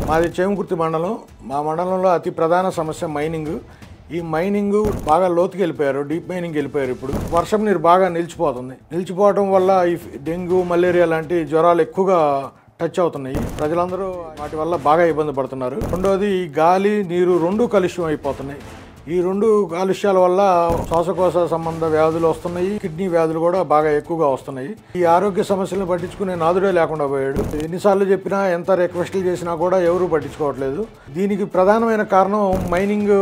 మాది చేమకుర్తి మండలం. మా మండలంలో అతి ప్రధాన సమస్య మైనింగ్. ఈ మైనింగ్ బాగా లోతుకి వెళ్ళిపోయారు, డీప్ మైనింగ్ వెళ్ళిపోయారు. ఇప్పుడు వర్షం నీరు బాగా నిలిచిపోతుంది. నిలిచిపోవడం వల్ల ఈ డెంగ్యూ, మలేరియా లాంటి జ్వరాలు ఎక్కువగా టచ్ అవుతున్నాయి. ప్రజలందరూ వాటి వల్ల బాగా ఇబ్బంది పడుతున్నారు. రెండోది ఈ గాలి, నీరు రెండు కలుష్యం అయిపోతున్నాయి. ఈ రెండు కాలుష్యాల వల్ల శ్వాసకోశ సంబంధ వ్యాధులు వస్తున్నాయి, కిడ్నీ వ్యాధులు కూడా బాగా ఎక్కువగా వస్తున్నాయి. ఈ ఆరోగ్య సమస్యలను పట్టించుకునే నాదుడే లేకుండా పోయాడు. ఎన్నిసార్లు చెప్పినా, ఎంత రిక్వెస్ట్లు చేసినా కూడా ఎవరూ పట్టించుకోవట్లేదు. దీనికి ప్రధానమైన కారణం mining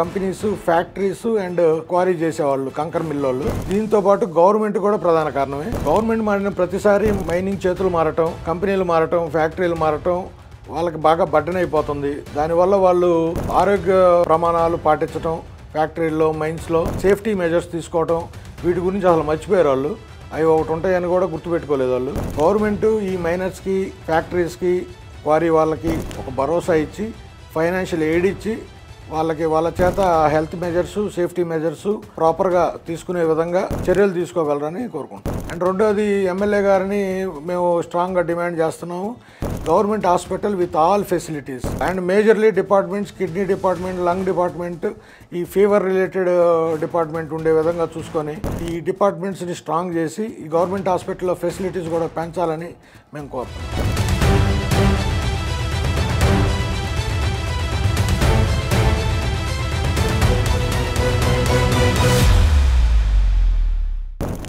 companies, factories and quarry చేసేవాళ్ళు, కంకర్ మిల్లోళ్ళు. దీంతో పాటు గవర్నమెంట్ కూడా ప్రధాన కారణమే. గవర్నమెంట్ మారిన ప్రతిసారి మైనింగ్ చేతులు మారటం, కంపెనీలు మారటం, ఫ్యాక్టరీలు మారటం వాళ్ళకి బాగా బడ్డన్ అయిపోతుంది. దానివల్ల వాళ్ళు ఆరోగ్య ప్రమాణాలు పాటించడం, ఫ్యాక్టరీల్లో, మైన్స్లో సేఫ్టీ మెజర్స్ తీసుకోవటం, వీటి గురించి అసలు మర్చిపోయారు వాళ్ళు. అవి ఒకటి ఉంటాయని కూడా గుర్తుపెట్టుకోలేదు వాళ్ళు. గవర్నమెంట్ ఈ మైనర్స్కి, ఫ్యాక్టరీస్కి, క్వారీ వాళ్ళకి ఒక భరోసా ఇచ్చి, ఫైనాన్షియల్ ఎయిడ్ ఇచ్చి, వాళ్ళ చేత హెల్త్ మెజర్స్, సేఫ్టీ మెజర్స్ ప్రాపర్గా తీసుకునే విధంగా చర్యలు తీసుకోగలరని కోరుకుంటున్నాం. అండ్ రెండోది, ఎమ్మెల్యే గారిని మేము స్ట్రాంగ్గా డిమాండ్ చేస్తున్నాము. Government hospital with all facilities and majorly departments, kidney department, lung department, ఈ ఫీవర్ రిలేటెడ్ డిపార్ట్మెంట్ ఉండే విధంగా చూసుకొని ఈ డిపార్ట్మెంట్స్ని స్ట్రాంగ్ చేసి ఈ గవర్నమెంట్ హాస్పిటల్లో ఫెసిలిటీస్ కూడా పెంచాలని మేము కోరుతున్నాం.